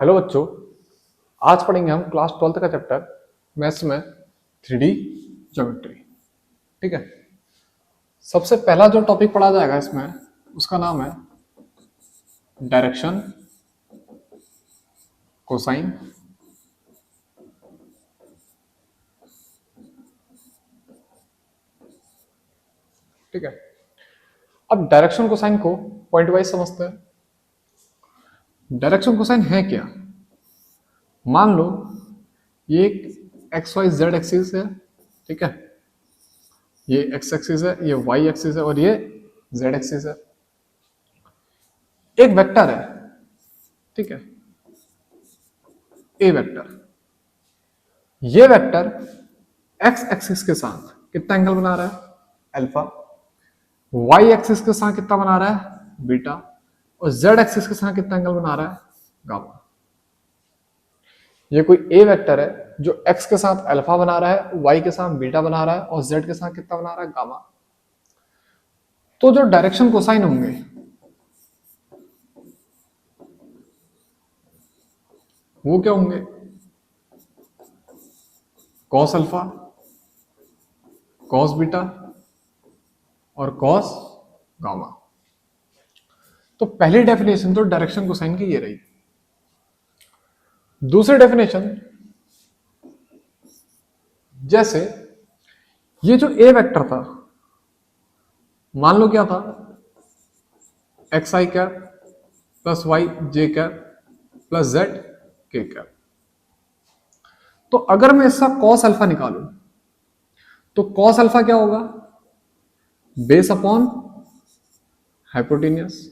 Hello बच्चों। आज पढ़ेंगे हम क्लास 12th का चैप्टर मैथ्स में 3D ज्योमेट्री। ठीक है। सबसे पहला जो टॉपिक पढ़ा जाएगा इसमें उसका नाम है डायरेक्शन, कोसाइन, ठीक है। अब डायरेक्शन कोसाइन को पॉइंट वाइज समझते हैं। डायरेक्शन कोसाइन है क्या? मान लो ये एक एक्स वाई जेड एक्सिस है, ठीक है। ये एक्स एक्सिस है, ये वाई एक्सिस है और ये जेड एक्सिस है। एक वेक्टर है, ठीक है, ए वेक्टर। ये वेक्टर एक्स एक्सिस के साथ कितना एंगल बना रहा है? अल्फा। वाई एक्सिस के साथ कितना बना रहा है? बीटा। और जेड एक्सिस के साथ कितना एंगल बना रहा है? गामा। ये कोई ए वेक्टर है जो एक्स के साथ अल्फा बना रहा है, वाई के साथ बीटा बना रहा है और जेड के साथ कितना बना रहा है? गामा। तो जो डायरेक्शन कोसाइन होंगे वो क्या होंगे? कॉस अल्फा, कॉस बीटा और कॉस गामा। तो पहली डेफिनेशन तो डायरेक्शन कोसाइन की ये रही। दूसरी डेफिनेशन, जैसे ये जो ए वेक्टर था, मान लो क्या था? X i cap plus y j cap plus z k cap. तो अगर मैं इसका कॉस अल्फा निकालूं तो कॉस अल्फा क्या होगा? Base upon hypotenuse.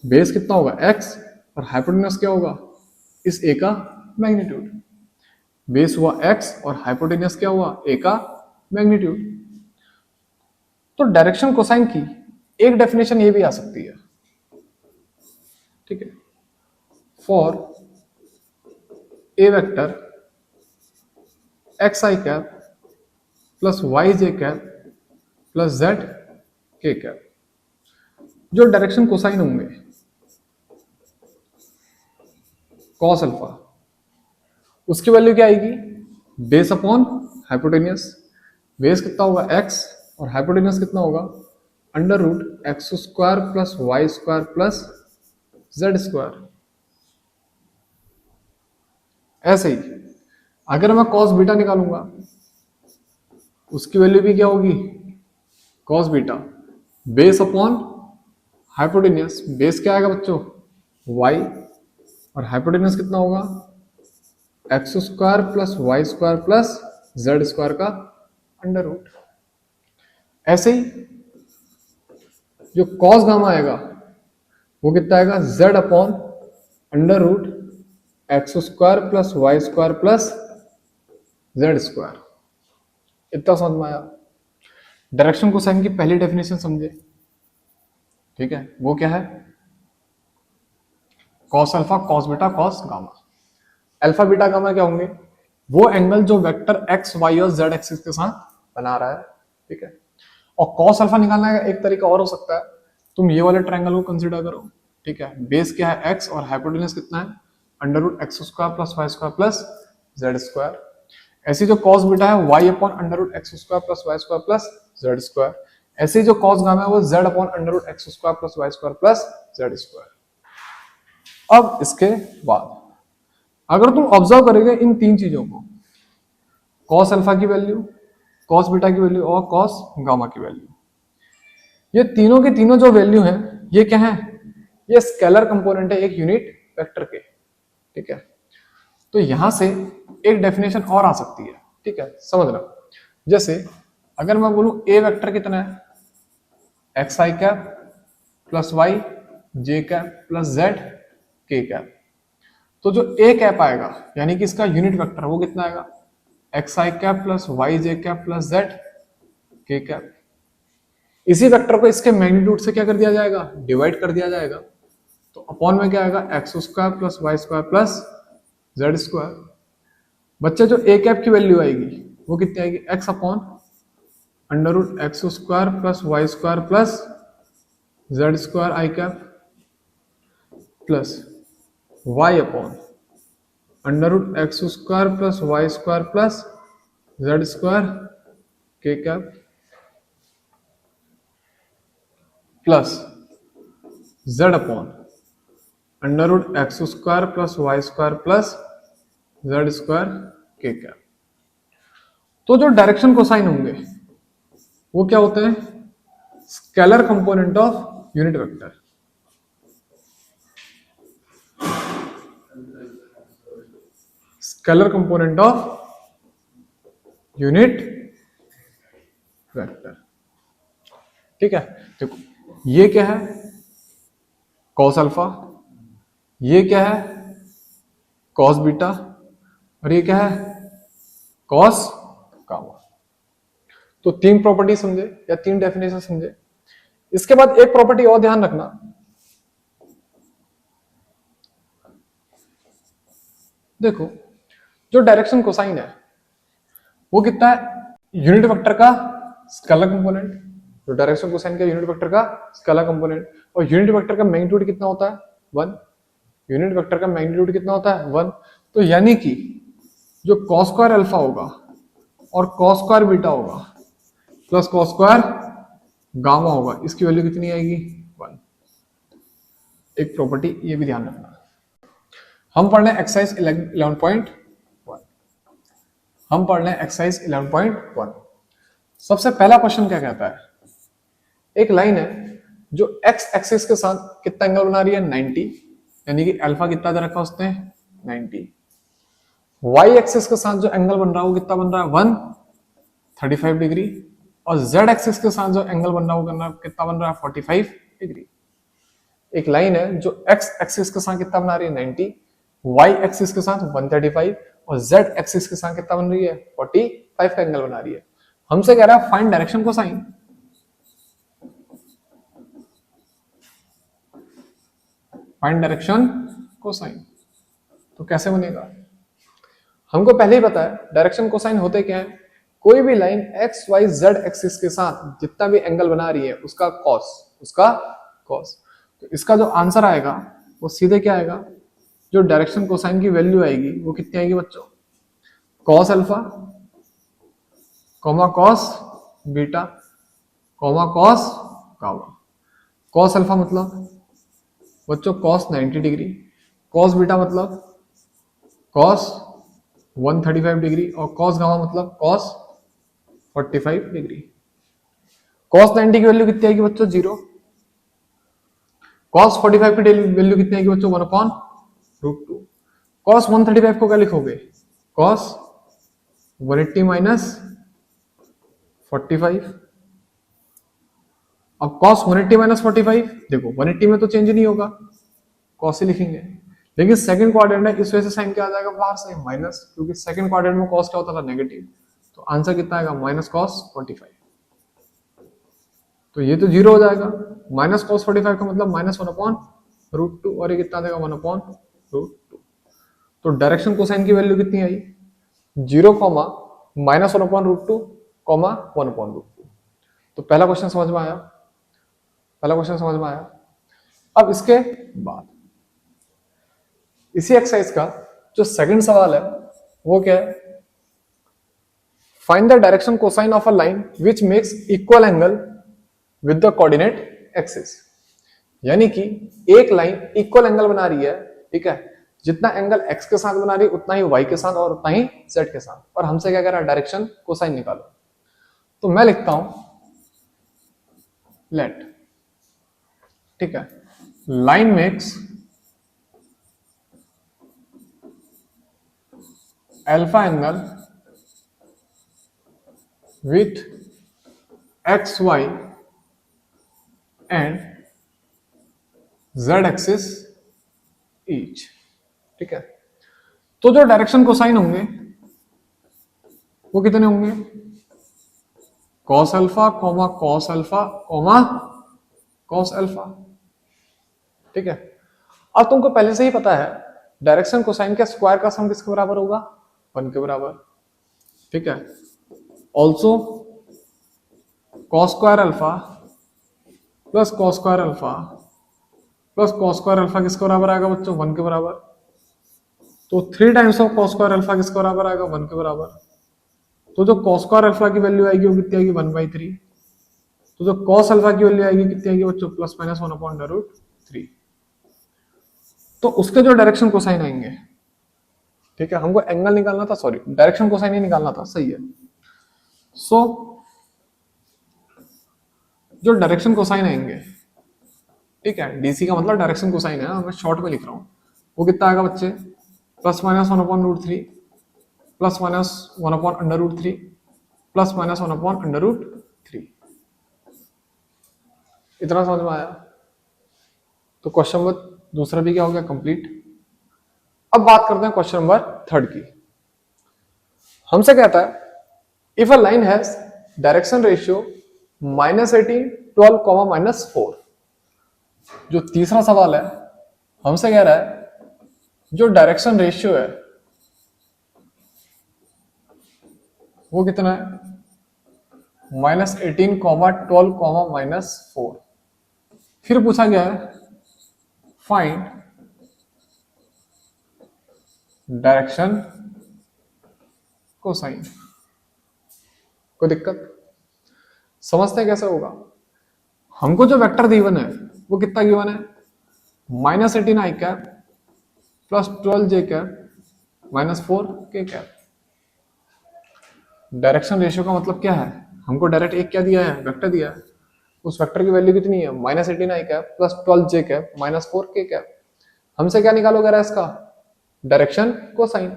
बेस कितना होगा? एक्स और हाइपोटेनियस क्या होगा? इस ए का मैग्नीट्यूड। बेस हुआ एक्स और हाइपोटेनियस क्या हुआ? ए का मैग्नीट्यूड। तो डायरेक्शन कोसाइन की एक डेफिनेशन ये भी आ सकती है, ठीक है। For a vector x i cap plus y j cap plus z k cap, जो डायरेक्शन कोसाइन होंगे कॉस अल्फा, उसकी वैल्यू क्या आएगी? Base upon hypotenuse. बेस कितना होगा? एक्स और हाइपोटेनियस कितना होगा? Under root x square plus y square plus z square. ऐसे ही अगर मैं कॉस बीटा निकालूंगा उसकी वैल्यू भी क्या होगी? Cos beta base upon hypotenuse. Base क्या आएगा बच्चों? वाई और हाइपोटेनियस कितना होगा? X square plus y square plus z square का अंडर रूट। ऐसे ही जो कॉस गामा आएगा वो कितना आएगा? Z upon under root x square plus y square plus z square. इतना समझ में आया? डायरेक्शन कोसाइन की पहली डेफिनेशन समझे, ठीक है। वो क्या है? Cos alpha, cos beta, cos gamma. Alpha beta gamma क्या होंगे? वो एंगल जो वेक्टर एक्स वाई और जेड एक्सिस के साथ बना रहा है, ठीक है। और कॉस अल्फा निकालने का एक तरीका और हो सकता है, तुम ये वाले ट्रायंगल को कंसीडर करो, ठीक है। बेस क्या है? एक्स और हाइपोटेनस कितना है? Under root x square plus y square plus z square. ऐसी जो कॉस बीटा है y upon under root x square plus y square plus z square. ऐसी जो कॉस गामा है वो z upon under root x square plus y square plus z square. अब इसके बाद अगर तुम ऑब्जर्व करोगे इन तीन चीजों को, कॉस अल्फा की वैल्यू, कॉस बीटा की वैल्यू और कॉस गामा की वैल्यू, ये तीनों के तीनों जो वैल्यू हैं ये क्या है? ये स्केलर कंपोनेंट है एक यूनिट वेक्टर के, ठीक है। तो यहां से एक डेफिनेशन और आ सकती है, ठीक है, समझना। जैसे अगर मैं बोलूं ए वेक्टर कितना है? X i cap plus y j cap plus z k cap. तो जो ए कैप आएगा यानी कि इसका यूनिट वेक्टर वो कितना आएगा? X i cap plus y j cap plus z k cap. इसी वेक्टर को इसके मैग्नीट्यूड से क्या कर दिया जाएगा? डिवाइड कर दिया जाएगा। तो अपॉन में क्या आएगा? X square plus y square plus z square. बच्चे जो ए कैप की वैल्यू आएगी वो कितनी आएगी? X upon under root x square plus y square plus z square i cap plus y upon under root x square plus y square plus z square k cap plus z upon under root x square plus y square plus z square k cap. तो जो direction cosine होंगे वो क्या होते हैं? Scalar component of unit vector. Scalar component of unit vector. ठीक है, देखो ये क्या है? कॉस अल्फा, ये क्या है? कॉस बीटा, और ये क्या है? Cos gamma. तो तीन प्रॉपर्टी समझे या तीन डेफिनेशन समझे। इसके बाद एक प्रॉपर्टी और ध्यान रखना, देखो जो डायरेक्शन कोसाइन है वो कितना है? यूनिट वेक्टर का स्केलर कंपोनेंट। जो डायरेक्शन कोसाइन का यूनिट वेक्टर का स्केलर कंपोनेंट, और यूनिट वेक्टर का मैग्नीट्यूड कितना होता है? 1। यूनिट वेक्टर का मैग्नीट्यूड कितना होता है? 1। तो यानी कि जो कॉस स्क्वायर अल्फा होगा और कॉस स्क्वायर बीटा होगा प्लस कॉस स्क्वायर गामा होगा, इसकी वैल्यू कितनी आएगी? 1। एक प्रॉपर्टी ये भी ध्यान रखना। हम पढ़ रहे हैं एक्सरसाइज 11.1। हम पढ़ रहे हैं एक्सरसाइज 11.1। सबसे पहला क्वेश्चन क्या कहता है? एक लाइन है जो एक्स एक्सिस के साथ कितना एंगल बना रही है? 90, यानी कि अल्फा कितना दे रखा उसने? 90। वाई एक्सिस के साथ जो एंगल बन रहा है वो कितना बन रहा है? 135 डिग्री। और जेड एक्सिस के साथ जो एंगल बन रहा है वो कितना बन रहा है? 45 डिग्री। एक लाइन है जो एक्स एक्सिस के साथ कितना बना रही है? 90, वाई एक्सिस के साथ 135 और जेड एक्सिस के साथ कितना बन रही है? 45 का एंगल बना रही है। हमसे कह रहा है find direction cosine. Find direction cosine तो कैसे बनेगा? हमको पहले ही पता है डायरेक्शन कोसाइन होते क्या है? कोई भी line x y z axis के साथ जितना भी एंगल बना रही है उसका कॉस। तो इसका जो आंसर आएगा वो सीधे क्या आएगा? जो डायरेक्शन कोसाइन की वैल्यू आएगी वो कितनी आएगी बच्चों? Cos alpha comma cos beta comma cos gamma. Cos alpha मतलब बच्चों कॉस 90 डिग्री, कॉस बीटा मतलब कॉस 135 डिग्री, और कॉस गामा मतलब कॉस 45 डिग्री। कॉस 90 की वैल्यू कितनी आएगी बच्चों? 0। कॉस 45 की वैल्यू कितनी आएगी बच्चों? 1/√2। कॉस 135 को क्या लिखोगे? Cos 180 minus 45। अब कॉस 180 माइनस 45, देखो 180 में तो चेंज नहीं होगा, कॉस ही लिखेंगे। लेकिन सेकंड क्वाड्रेंट है, इस वजह से साइन क्या आ जाएगा बाहर से? माइनस, क्योंकि सेकंड क्वाड्रेंट में कॉस क्या होता था? नेगेटिव। तो आंसर कितना आएगा? Minus cos 45। तो ये तो 0 हो जाएगा। माइनस कॉस 45 का मतलब माइनस 1/√2, और ये कितना देगा? 1/√2। तो डायरेक्शन कोसाइन की वैल्यू कितनी आई? 0, माइनस 1/√2, 1/√2। तो पहला क्वेश्चन समझ में आया? पहला क्वेश्चन समझ में आया। अब इसके बाद इसी एक्सरसाइज का जो सेकंड सवाल है वो क्या है? Find the direction cosine of a line which makes equal angle with the coordinate axis. यानी कि एक लाइन इक्वल एंगल बना रही है, ठीक है? जितना एंगल एक्स के साथ बना रही है उतना ही वाई के साथ और उतना ही जेड के साथ, और हमसे क्या कह रहा है? डायरेक्शन कोसाइन निकालो। तो मैं लिखता हूं लेट, ठीक है, line makes alpha angle with x y and z axis each, ठीक है? तो जो डायरेक्शन कोसाइन होंगे वो कितने होंगे? Cos alpha cos alpha cos alpha, ठीक है? अब तुमको पहले से ही पता है डायरेक्शन कोसाइन के स्क्वायर का सम किसके बराबर होगा? 1 के बराबर, ठीक है? Also cos square alpha plus cos square alpha plus cos square alpha किसके बराबर आएगा बच्चों? 1 के बराबर। तो 3 times of cos square alpha किसके बराबर आएगा, 1 के बराबर। तो जो कॉस स्क्वायर अल्फा की वैल्यू आएगी वो कितनी आएगी, 1/3। तो जो कॉस अल्फा की वैल्यू आएगी कितनी आएगी बच्चों, +-1/√3। तो उसके जो डायरेक्शन कोसाइन आएंगे, ठीक है, हमको एंगल निकालना था, सॉरी डायरेक्शन कोसाइन ही निकालना था, सही है। सो जो डायरेक्शन कोसाइन आएंगे, ठीक है, डीसी का मतलब डायरेक्शन कोसाइन है, मैं शॉर्ट में लिख रहा हूं, वो कितना आएगा बच्चे, +-1/√3 +-1/√3 +-1/√3। इतना समझ में आया। तो क्वेश्चन नंबर दूसरा भी क्या हो गया, कंप्लीट। अब बात करते हैं क्वेश्चन नंबर 3 की। हमसे कहता है if a line has direction ratio -18, 12, -4। जो तीसरा सवाल है, हमसे कह रहा है जो डायरेक्शन रेशियो है वो कितना है, -18, 12, -4। फिर पूछा गया है फाइंड डायरेक्शन कोसाइन। कोई दिक्कत, समझते हैं कैसे होगा। हमको जो वेक्टर गिवन है वो कितना गिवन है, -18 i cap +12 j cap -4 k cap. Direction ratio का मतलब क्या है, हमको डायरेक्ट एक क्या दिया है, वेक्टर दिया है, उस वेक्टर की वैल्यू कितनी है, -18 i cap +12 j cap -4 k cap. हमसे क्या निकालोगे रहा इसका, डायरेक्शन कोसाइन।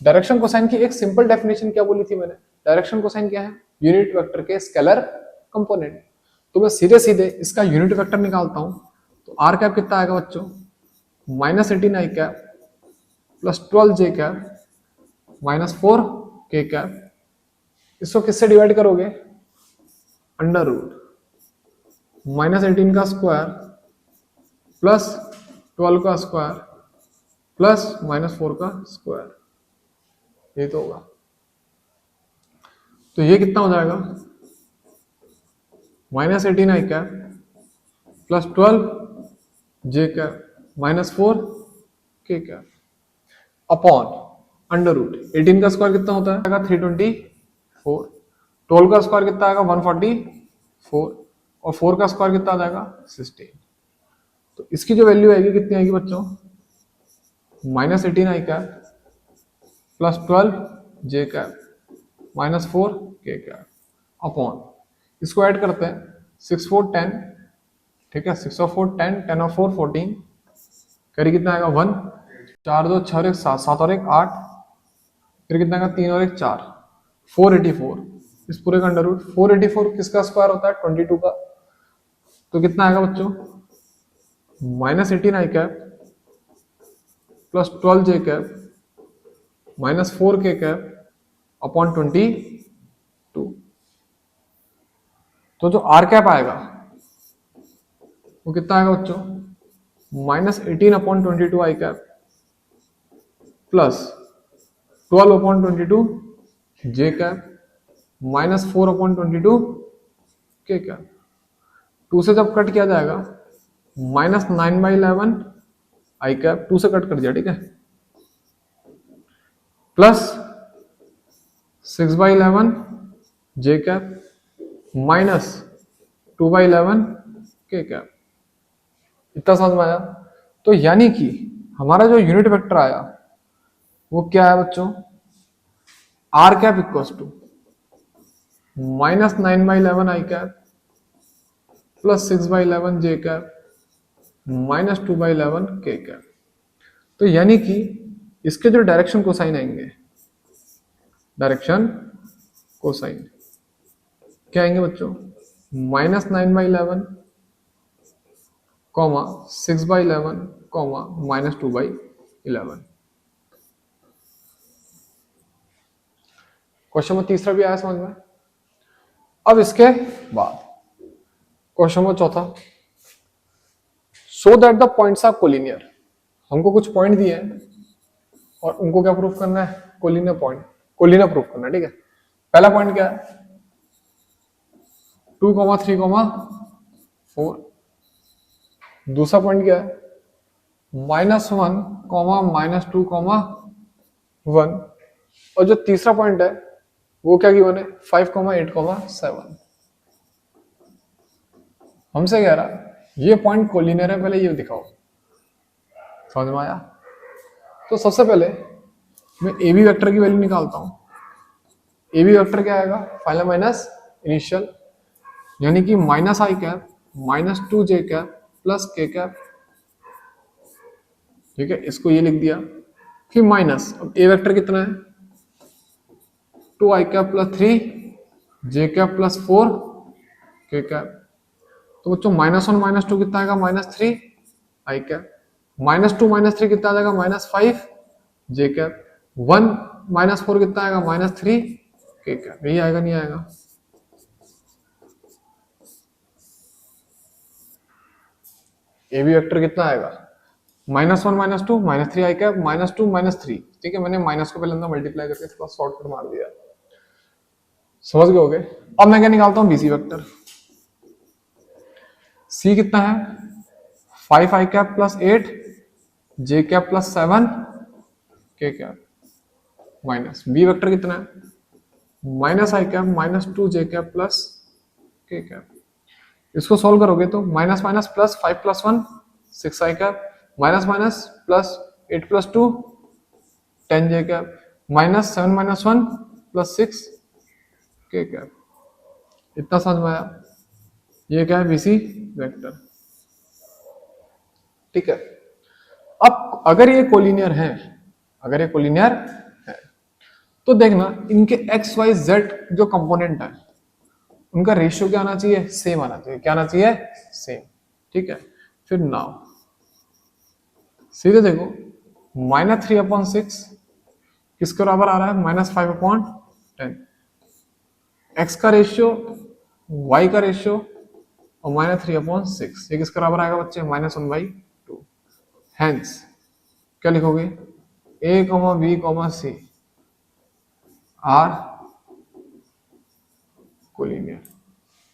डायरेक्शन कोसाइन की एक सिंपल डेफिनेशन क्या बोली थी मैंने, डायरेक्शन कोसाइन क्या है, यूनिट वेक्टर के स्केलर कंपोनेंट। तो मैं सीधे सीधे इसका यूनिट वेक्टर निकालता हूं, तो आर कैप कितना आएगा बच्चों, -18 i cap +12 j cap -4 k cap. इसको किससे डिवाइड करोगे, अंडर रूट -18 का स्क्वायर +12 का स्क्वायर +-4 का स्क्वायर, ये तो होगा। तो ये कितना हो जाएगा, -18 i cap +12 j cap -4 k cap upon under root 18 का स्क्वायर कितना होता है, 324, 12 का स्क्वायर कितना आएगा 144, और 4 का स्क्वायर कितना आ जाएगा 16। तो इसकी जो वैल्यू आएगी कितनी आएगी बच्चों, -18 i cap +12 j cap -4 k cap upon, इसको ऐड करते हैं, 6 4 10, ठीक है, 6 और 4 10, 10 और 4 14, करी कितना आएगा 1, 4 2 6 और 1 7, 7 और 1 8, फिर कितना आएगा 3 और 1 4, 484। इस पूरे का अंडर रूट, 484 किसका स्क्वायर होता है, 22 का। तो कितना आएगा बच्चों, -18 i cap +12 j cap -4 k cap upon 22। तो जो आर कैप आएगा वो कितना आएगा बच्चों, -18/22 i cap +12/22 j cap -4/22 k cap. 2 से जब कट किया जाएगा, -9/11 i कैप, 2 से कट कर दिया, ठीक है, +6/11 j कैप -2/11 k कैप। इतना समझ में आया। तो यानी कि हमारा जो यूनिट वेक्टर आया वो क्या है बच्चों, r cap equals to -9/11 i cap +6/11 j cap -2/11 k cap. तो यानी कि इसके जो डायरेक्शन कोसाइन आएंगे, डायरेक्शन कोसाइन क्या आएंगे बच्चों, -9/11 6/11 -2/11। क्वेश्चन नंबर तीसरा भी आया समझ में। अब इसके बाद क्वेश्चन नंबर चौथा, so that the points are collinear. हमको कुछ पॉइंट दिए हैं और उनको क्या प्रूफ करना है, कोलिनियर पॉइंट, कोलिनियर प्रूफ करना है, ठीक है। पहला पॉइंट क्या है, 2, 3, 4। दूसरा पॉइंट क्या है, -1, -2, 1, और जो तीसरा पॉइंट है वो क्या गिवन है, 5, 8, 7। हमसे कह रहा ये पॉइंट कोलिनियर है, पहले ये दिखाओ। समझ में आया? तो सबसे पहले मैं ए बी वेक्टर की वैल्यू निकालता हूं। ए बी वेक्टर क्या आएगा, फाइनल माइनस इनिशियल, यानी कि -i cap -2j cap plus k cap. ठीक है, इसको ये लिख दिया। फिर माइनस, अब ए वेक्टर कितना है, 2i cap plus 3 j cap plus 4 k cap. तो बच्चों -1 -2 कितना आएगा, -3 i कैप, -2 -3 कितना आ जाएगा, -5 j कैप, 1 -4 कितना आएगा, -3 k कैप। यही आएगा, नहीं आएगा? ए बी वेक्टर कितना आएगा, -1 -2 -3 i कैप, -2 -3। ठीक है, मैंने माइनस को पहले अंदर मल्टीप्लाई करके थोड़ा शॉर्टकट मार दिया। समझ गए होगे? अब मैं क्या निकालता हूं, बीसी वेक्टर। सी कितना है, 5 i cap plus 8 j cap plus 7 k cap, minus b vector कितना है, -i cap -2 j cap plus k cap. इसको सॉल्व करोगे तो minus minus plus 5 plus 1 6 i cap, minus minus plus 8 plus 2 10 j cap, -7 -1 plus 6 k cap. इतना समझ में आया? ये क्या है, बीसी वेक्टर। ठीक है, अब अगर ये कोलिनियर है, अगर ये कोलिनियर है तो देखना इनके एक्स वाई जेड जो कंपोनेंट है उनका रेशियो क्या आना चाहिए, सेम आना चाहिए। क्या आना चाहिए, सेम। ठीक है, फिर नाउ सीधे देखो, -3/6 किसके बराबर आ रहा है, -5/10। एक्स का रेशियो, वाई का रेशियो और -3/6 ये किसके बराबर आएगा बच्चे, -1/2। हेंस क्या लिखोगे, a comma b comma c are collinear.